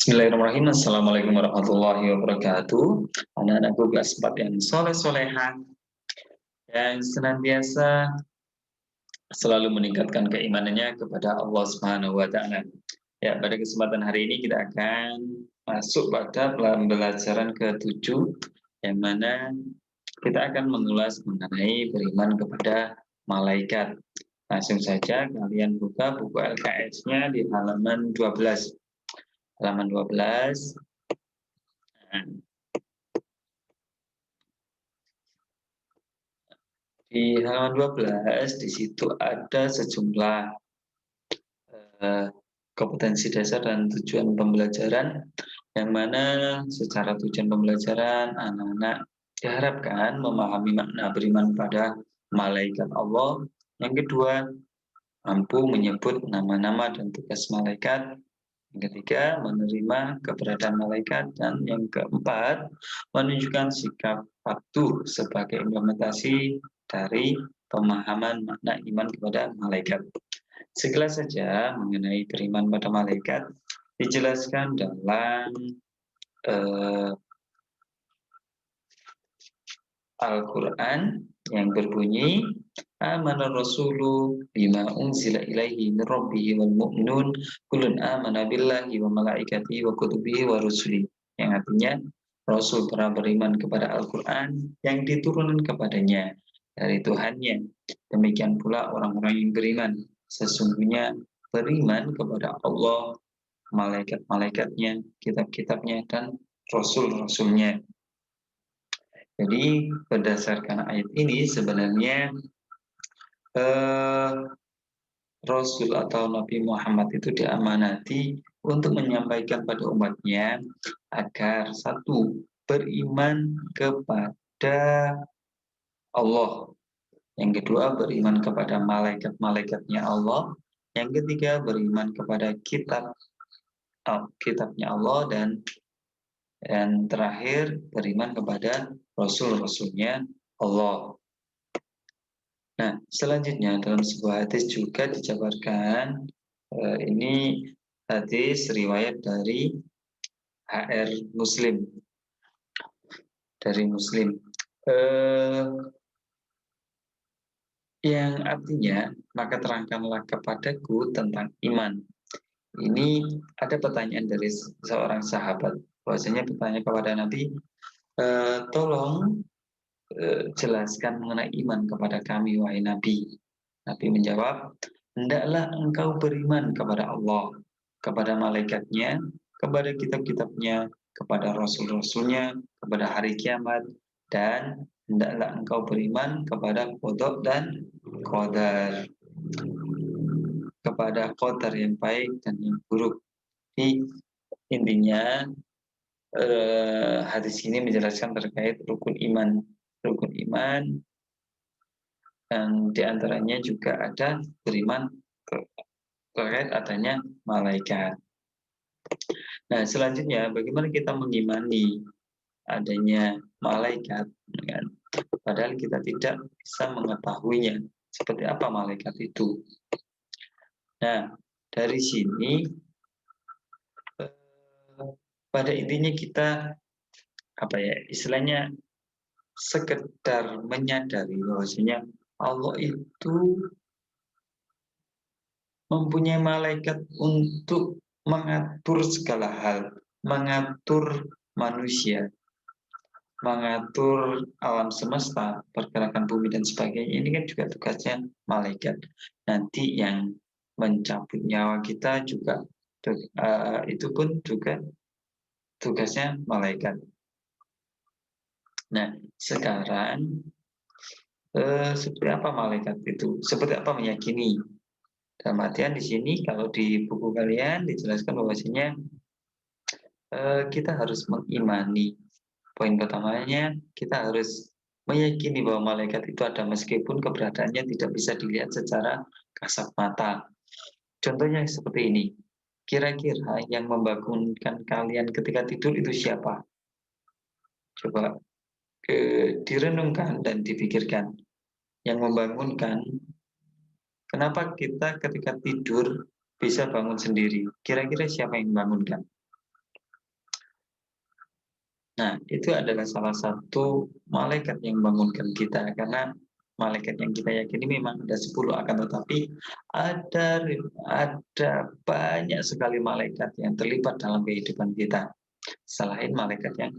Bismillahirrahmanirrahim. Assalamualaikum warahmatullahi wabarakatuh. Anak-anakku kelas 4 yang soleh-soleha, yang senantiasa selalu meningkatkan keimanannya kepada Allah Subhanahu wa Ta'ala. Ya, pada kesempatan hari ini kita akan masuk pada pembelajaran ke-7, yang mana kita akan mengulas mengenai beriman kepada malaikat. Langsung saja kalian buka buku LKS-nya di halaman 12. Halaman 12. Nah, di halaman 12 di situ ada sejumlah kompetensi dasar dan tujuan pembelajaran, yang mana secara tujuan pembelajaran anak-anak diharapkan memahami makna beriman pada malaikat Allah. Yang kedua, mampu menyebut nama-nama dan tugas malaikat. Yang ketiga, menerima keberadaan malaikat. Dan yang keempat, menunjukkan sikap patuh sebagai implementasi dari pemahaman makna iman kepada malaikat. Sekilas saja mengenai beriman pada malaikat dijelaskan dalam Al-Quran yang berbunyi, Amana rasulu bima unzila ilaihi min rabbihi wal mu'minun kullun amana billahi wa malaikatihi wa kutubihi wa rusuli. Yang artinya, Rasul telah beriman kepada Al-Quran yang diturunkan kepadanya dari Tuhannya. Demikian pula orang-orang yang beriman. Sesungguhnya beriman kepada Allah, malaikat-malaikatnya, kitab-kitabnya, dan rasul-rasulnya. Jadi berdasarkan ayat ini sebenarnya Rasul atau Nabi Muhammad itu diamanati untuk menyampaikan pada umatnya agar satu, beriman kepada Allah. Yang kedua, beriman kepada malaikat-malaikatnya Allah. Yang ketiga, beriman kepada kitabnya Allah. Dan terakhir, beriman kepada Rasul-Rasulnya Allah. Nah, selanjutnya dalam sebuah hadis juga dijabarkan, ini hadis riwayat dari HR Muslim, dari Muslim, yang artinya, maka terangkanlah kepadaku tentang iman. Ini ada pertanyaan dari seorang sahabat, bahwasanya bertanya kepada Nabi, tolong jelaskan mengenai iman kepada kami, wahai Nabi. Nabi menjawab, hendaklah engkau beriman kepada Allah, kepada malaikatnya, kepada kitab-kitabnya, kepada rasul-rasulnya, kepada hari kiamat, dan hendaklah engkau beriman kepada qada dan qadar, kepada qadar yang baik dan yang buruk. Jadi intinya hadis ini menjelaskan terkait rukun iman. Rukun iman, dan diantaranya juga ada beriman terkait adanya malaikat. Nah, selanjutnya bagaimana kita mengimani adanya malaikat, kan? Padahal kita tidak bisa mengetahuinya seperti apa malaikat itu. Nah, dari sini pada intinya kita istilahnya sekedar menyadari bahwasanya Allah itu mempunyai malaikat untuk mengatur segala hal, mengatur manusia, mengatur alam semesta, pergerakan bumi dan sebagainya. Ini kan juga tugasnya malaikat. Nanti yang mencabut nyawa kita juga itu pun juga tugasnya malaikat. Nah, sekarang seperti apa malaikat itu? Seperti apa meyakini? Dalam artian di sini kalau di buku kalian dijelaskan bahwasanya kita harus mengimani. Poin pertamanya, kita harus meyakini bahwa malaikat itu ada meskipun keberadaannya tidak bisa dilihat secara kasat mata. Contohnya seperti ini. Kira-kira yang membangunkan kalian ketika tidur itu siapa? Coba direnungkan dan dipikirkan. Yang membangunkan, kenapa kita ketika tidur bisa bangun sendiri? Kira-kira siapa yang membangunkan? Nah, itu adalah salah satu malaikat yang membangunkan kita, karena malaikat yang kita yakini memang ada 10, akan tetapi ada banyak sekali malaikat yang terlibat dalam kehidupan kita, selain malaikat yang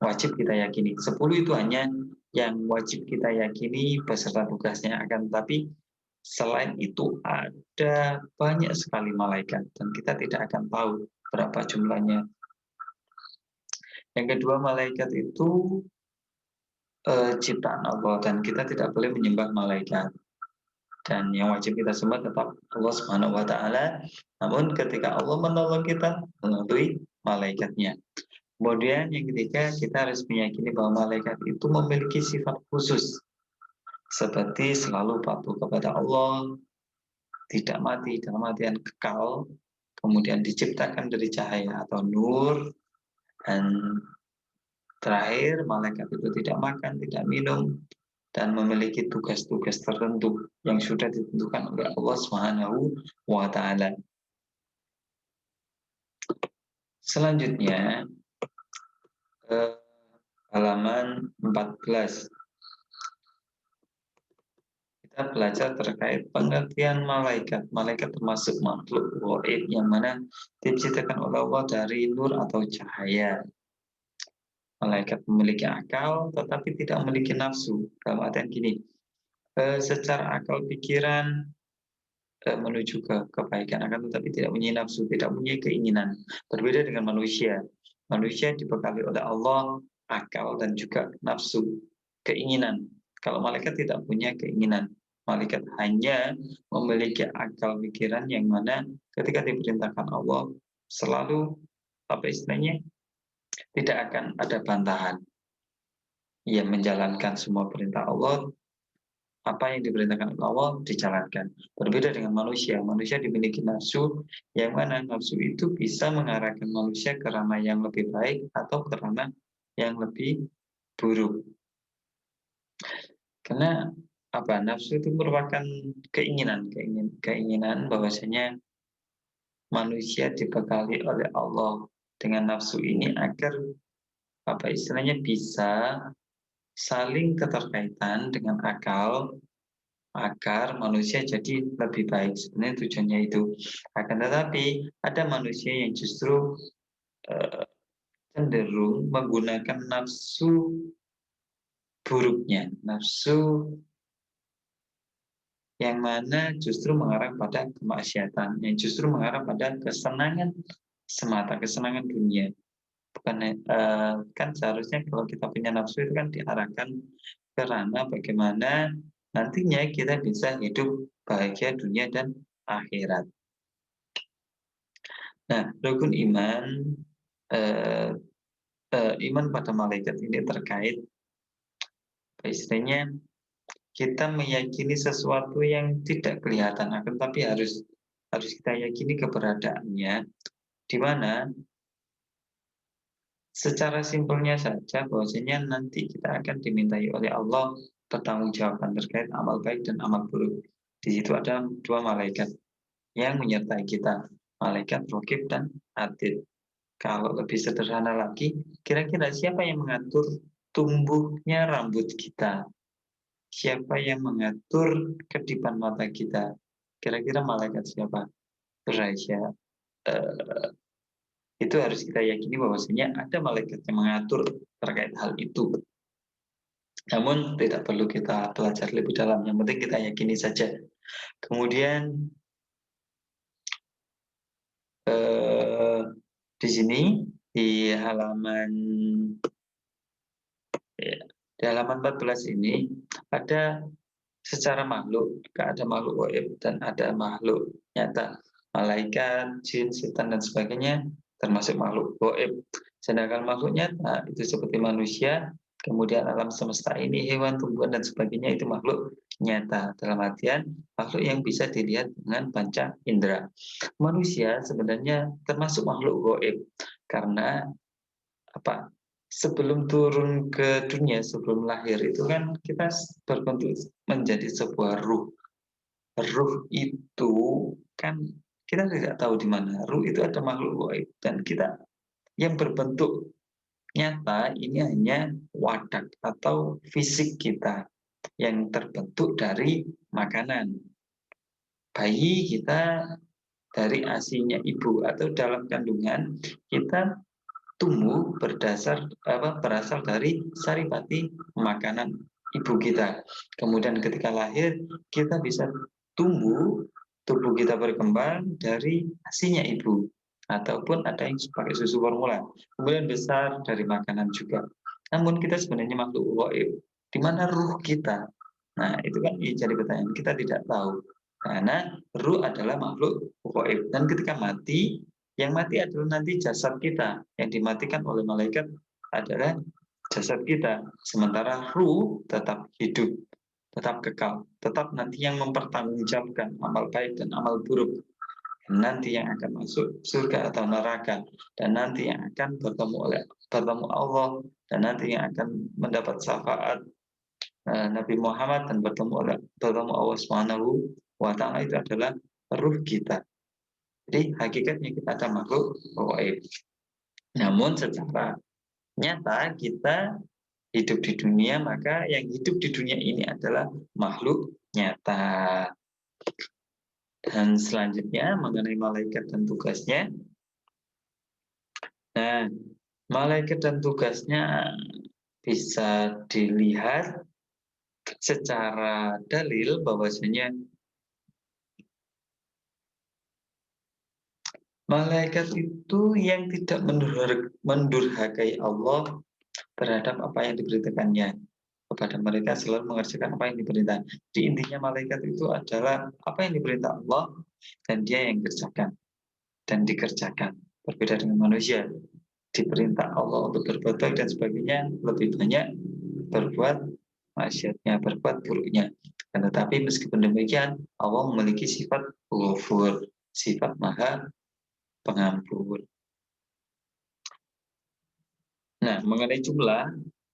wajib kita yakini. 10 itu hanya yang wajib kita yakini beserta tugasnya, akan tetapi selain itu ada banyak sekali malaikat dan kita tidak akan tahu berapa jumlahnya. Yang kedua, malaikat itu ciptaan Allah dan kita tidak boleh menyembah malaikat. Dan yang wajib kita sembah tetap Allah Subhanahu wa taala. Namun ketika Allah menolong kita melalui malaikatnya. Kemudian yang ketiga, kita harus meyakini bahwa malaikat itu memiliki sifat khusus seperti selalu patuh kepada Allah, tidak mati dalam artian kekal, kemudian diciptakan dari cahaya atau nur, dan terakhir malaikat itu tidak makan, tidak minum, dan memiliki tugas-tugas tertentu yang sudah ditentukan oleh Allah Subhanahu wa taala. Selanjutnya halaman 14. Kita belajar terkait pengertian malaikat. Malaikat termasuk makhluk gaib yang mana diciptakan oleh Allah dari nur atau cahaya. Malaikat memiliki akal tetapi tidak memiliki nafsu. Dalam artian gini, secara akal pikiran menuju ke kebaikan, akan tetapi tidak punya nafsu, tidak punya keinginan. Berbeda dengan manusia. Manusia dibekali oleh Allah akal dan juga nafsu, keinginan. Kalau malaikat tidak punya keinginan. Malaikat hanya memiliki akal pikiran yang mana ketika diperintahkan Allah selalu apa istilahnya, tidak akan ada bantahan. Ia menjalankan semua perintah Allah, apa yang diperintahkan Allah dijalankan. Berbeda dengan manusia. Manusia dimiliki nafsu, yang mana nafsu itu bisa mengarahkan manusia ke ranah yang lebih baik atau ke ranah yang lebih buruk. Karena apa? Nafsu itu merupakan keinginan bahwasanya manusia dibekali oleh Allah dengan nafsu ini agar apa istilahnya bisa saling keterkaitan dengan akal agar manusia jadi lebih baik. Sebenarnya tujuannya itu. Akan tetapi ada manusia yang justru cenderung menggunakan nafsu buruknya, nafsu yang mana justru mengarah pada kemaksiatan, yang justru mengarah pada kesenangan semata, kesenangan dunia. Bukan kan seharusnya kalau kita punya nafsu itu kan diarahkan ke ranah bagaimana nantinya kita bisa hidup bahagia dunia dan akhirat. Nah, rukun iman iman pada malaikat ini terkait istilahnya kita meyakini sesuatu yang tidak kelihatan, akan tapi harus kita yakini keberadaannya, di mana secara simpelnya saja bahwasanya nanti kita akan dimintai oleh Allah pertanggungjawaban terkait amal baik dan amal buruk. Di situ ada dua malaikat yang menyertai kita, malaikat raqib dan atid. Kalau lebih sederhana lagi, kira-kira siapa yang mengatur tumbuhnya rambut kita? Siapa yang mengatur kedipan mata kita? Kira-kira malaikat siapa? Raja. Itu harus kita yakini bahwasanya ada malaikat yang mengatur terkait hal itu. Namun tidak perlu kita pelajari lebih dalam, yang penting kita yakini saja. Kemudian di sini di halaman ya, di halaman 14 ini ada secara makhluk, ada makhluk gaib dan ada makhluk nyata. Malaikat, jin, setan dan sebagainya termasuk makhluk gaib. Sedangkan makhluk nyata itu seperti manusia, kemudian alam semesta ini, hewan, tumbuhan dan sebagainya itu makhluk nyata. Dalam artian makhluk yang bisa dilihat dengan panca indera. Manusia sebenarnya termasuk makhluk gaib karena apa? Sebelum turun ke dunia, sebelum lahir itu kan kita berbentuk menjadi sebuah ruh. Ruh itu kan kita tidak tahu di mana. Ruh itu ada makhluk gaib dan kita yang berbentuk nyata ini hanya wadak atau fisik kita yang terbentuk dari makanan. Bayi kita dari ASI-nya ibu atau dalam kandungan kita tumbuh berasal dari saripati makanan ibu kita. Kemudian ketika lahir kita bisa tumbuh, tubuh kita berkembang dari ASI-nya ibu ataupun ada yang pakai susu formula. Kemudian besar dari makanan juga. Namun kita sebenarnya makhluk gaib. Di mana ruh kita? Nah, itu kan jadi pertanyaan. Kita tidak tahu. Karena ruh adalah makhluk gaib. Dan ketika mati, yang mati adalah nanti jasad kita. Yang dimatikan oleh malaikat adalah jasad kita. Sementara ruh tetap hidup, tetap kekal. Tetap nanti yang mempertanggungjawabkan amal baik dan amal buruk. Nanti yang akan masuk surga atau neraka. Dan nanti yang akan bertemu Allah. Dan nanti yang akan mendapat syafaat Nabi Muhammad dan bertemu Allah Subhanahu wa Ta'ala, itu adalah ruh kita. Jadi hakikatnya kita adalah makhluk gaib. Namun secara nyata kita hidup di dunia, maka yang hidup di dunia ini adalah makhluk nyata. Dan selanjutnya mengenai malaikat dan tugasnya. Nah, malaikat dan tugasnya bisa dilihat secara dalil bahwasanya malaikat itu yang tidak mendurhakai Allah terhadap apa yang diberitakannya. Kepada mereka selalu mengerjakan apa yang diperintah. Di intinya malaikat itu adalah apa yang diperintah Allah dan dia yang kerjakan dan dikerjakan. Berbeda dengan manusia, diperintah Allah untuk berbuat baik dan sebagainya, lebih banyak berbuat maksiatnya, berbuat buruknya. Tetapi meskipun demikian, Allah memiliki sifat ghafur, sifat maha pengampun. Nah, mengenai jumlah,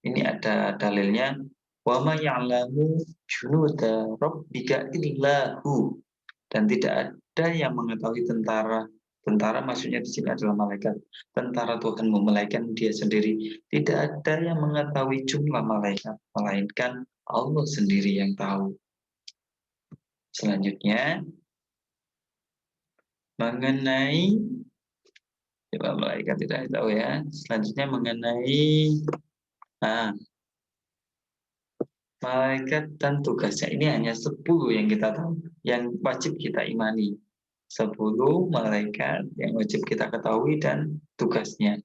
ini ada dalilnya. Wa ma ya'lamu junuda rabbika illahu. Dan tidak ada yang mengetahui tentara. Tentara maksudnya di sini adalah malaikat. Tentara Tuhan memelainkan dia sendiri. Tidak ada yang mengetahui jumlah malaikat, melainkan Allah sendiri yang tahu. Selanjutnya, mengenai coba malaikat tidak tahu ya. Selanjutnya mengenai malaikat dan tugasnya ini hanya 10 yang kita tahu, yang wajib kita imani. 10 malaikat yang wajib kita ketahui dan tugasnya.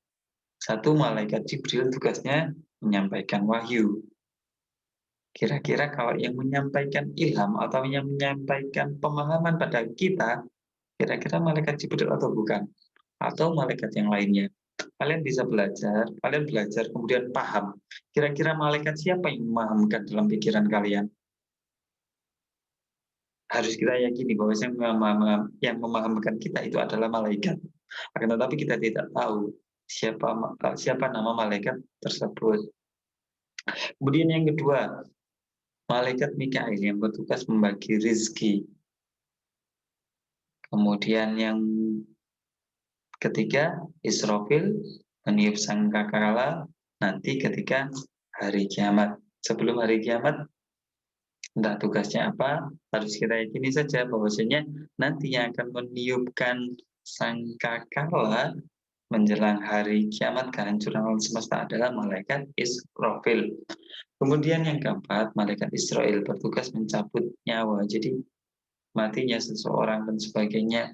1 malaikat Jibril tugasnya menyampaikan wahyu. Kira-kira kalau yang menyampaikan ilham atau yang menyampaikan pemahaman pada kita, kira-kira malaikat Jibril atau bukan? Atau malaikat yang lainnya? Kalian bisa kalian belajar kemudian paham. Kira-kira malaikat siapa yang memahamkan dalam pikiran kalian? Harus kita yakini bahwa yang memahamkan kita itu adalah malaikat. Akan tetapi kita tidak tahu siapa nama malaikat tersebut. Kemudian yang kedua, malaikat Mikail yang bertugas membagi rezeki. Kemudian yang ketiga, Israfil meniup sangkakala nanti ketika hari kiamat. Sebelum hari kiamat, entah tugasnya apa, harus kita yakini saja bahwasanya nanti yang akan meniupkan sangkakala menjelang hari kiamat kehancuran alam semesta adalah malaikat Israfil. Kemudian yang keempat, malaikat Israel bertugas mencabut nyawa. Jadi matinya seseorang dan sebagainya,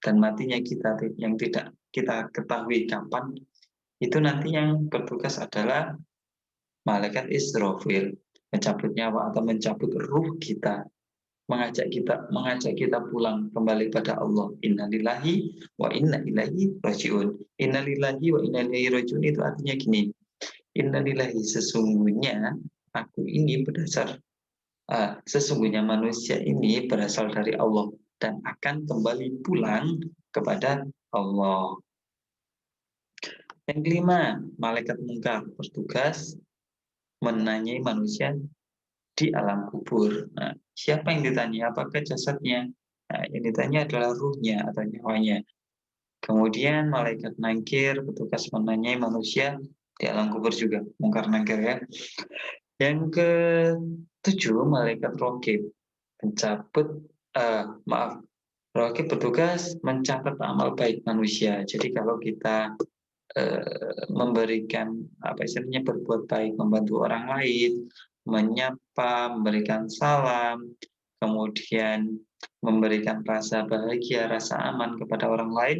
dan matinya kita yang tidak kita ketahui kapan, itu nanti yang bertugas adalah malaikat Israfil, mencabut nyawa atau mencabut ruh kita, mengajak kita pulang kembali pada Allah. Innalillahi wa inna ilaihi rajiun. Innalillahi wa inna ilaihi rajiun itu artinya gini. Innalillahi, sesungguhnya aku ini sesungguhnya manusia ini berasal dari Allah dan akan kembali pulang kepada Allah. Yang kelima, malaikat mungkar bertugas menanyai manusia di alam kubur. Nah, siapa yang ditanya? Apakah jasadnya? Nah, yang ditanya adalah ruhnya atau nyawanya. Kemudian malaikat nangkir bertugas menanyai manusia di alam kubur juga, mungkar nakir ya. Yang ketujuh, malaikat raqib pencabut maaf, raqib bertugas mencatat amal baik manusia. Jadi kalau kita memberikan apa istilahnya, berbuat baik, membantu orang lain, menyapa, memberikan salam, kemudian memberikan rasa bahagia, rasa aman kepada orang lain,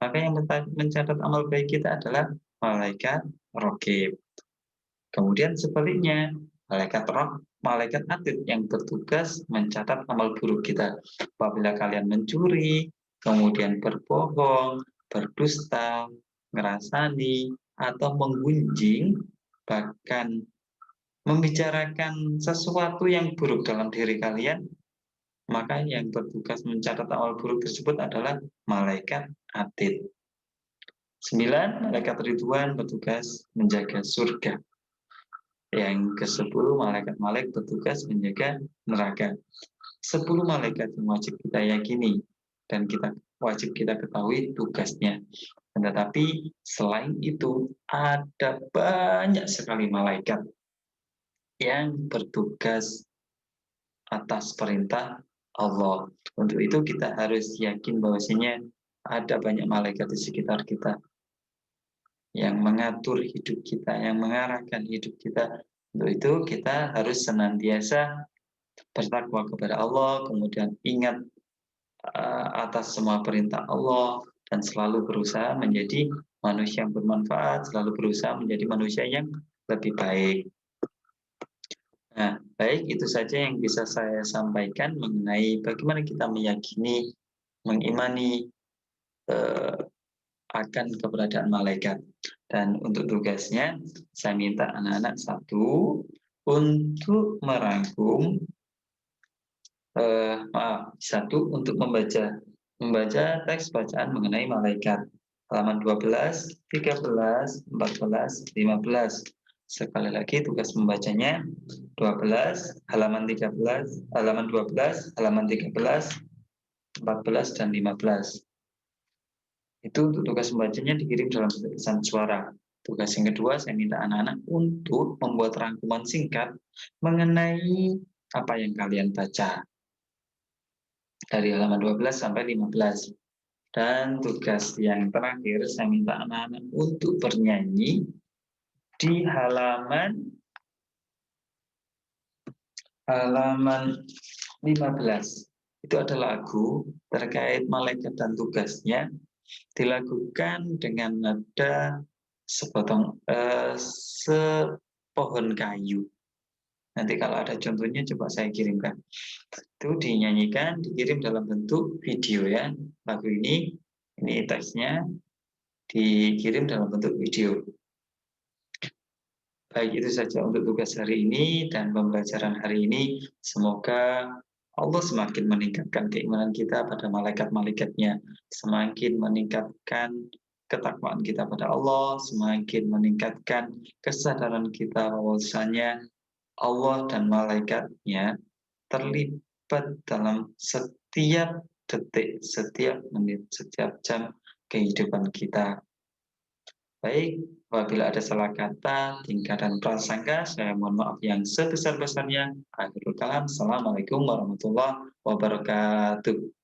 maka yang mencatat amal baik kita adalah malaikat raqib. Kemudian sebaliknya, malaikat atid yang bertugas mencatat amal buruk kita. Apabila kalian mencuri, kemudian berbohong, berdusta, ngerasani, atau menggunjing, bahkan membicarakan sesuatu yang buruk dalam diri kalian, maka yang bertugas mencatat amal buruk tersebut adalah malaikat atid. 9, malaikat Ridwan bertugas menjaga surga. Yang ke-10, malaikat bertugas menjaga neraka. 10 malaikat yang wajib kita yakini dan wajib kita ketahui tugasnya. Tetapi selain itu ada banyak sekali malaikat yang bertugas atas perintah Allah. Untuk itu kita harus yakin bahwasanya ada banyak malaikat di sekitar kita yang mengatur hidup kita, yang mengarahkan hidup kita. Untuk itu kita harus senantiasa bertakwa kepada Allah, kemudian ingat atas semua perintah Allah, dan selalu berusaha menjadi manusia yang bermanfaat, selalu berusaha menjadi manusia yang lebih baik. Nah, baik, itu saja yang bisa saya sampaikan mengenai bagaimana kita meyakini, mengimani akan keberadaan malaikat. Dan untuk tugasnya, saya minta anak-anak satu untuk merangkum, satu untuk membaca teks bacaan mengenai malaikat. Halaman 12, 13, 14, 15. Sekali lagi tugas membacanya 12, halaman 13, halaman 12, halaman 13, 14, dan 15. Itu untuk tugas membacanya dikirim dalam bentuk pesan suara. Tugas yang kedua, saya minta anak-anak untuk membuat rangkuman singkat mengenai apa yang kalian baca dari halaman 12 sampai 15. Dan tugas yang terakhir, saya minta anak-anak untuk bernyanyi di halaman 15. Itu adalah lagu terkait malaikat dan tugasnya, dilakukan dengan nada sepohon kayu. Nanti kalau ada contohnya coba saya kirimkan. Itu dinyanyikan, dikirim dalam bentuk video ya. Lagu ini teksnya dikirim dalam bentuk video. Baik, itu saja untuk tugas hari ini dan pembelajaran hari ini. Semoga Allah semakin meningkatkan keimanan kita pada malaikat-malaikatnya, semakin meningkatkan ketakwaan kita pada Allah, semakin meningkatkan kesadaran kita bahwasanya Allah dan malaikatnya terlibat dalam setiap detik, setiap menit, setiap jam kehidupan kita. Baik, apabila ada salah kata, tingkah, dan prasangka, saya mohon maaf yang sebesar-besarnya. Akhirul kalam, Assalamualaikum warahmatullahi wabarakatuh.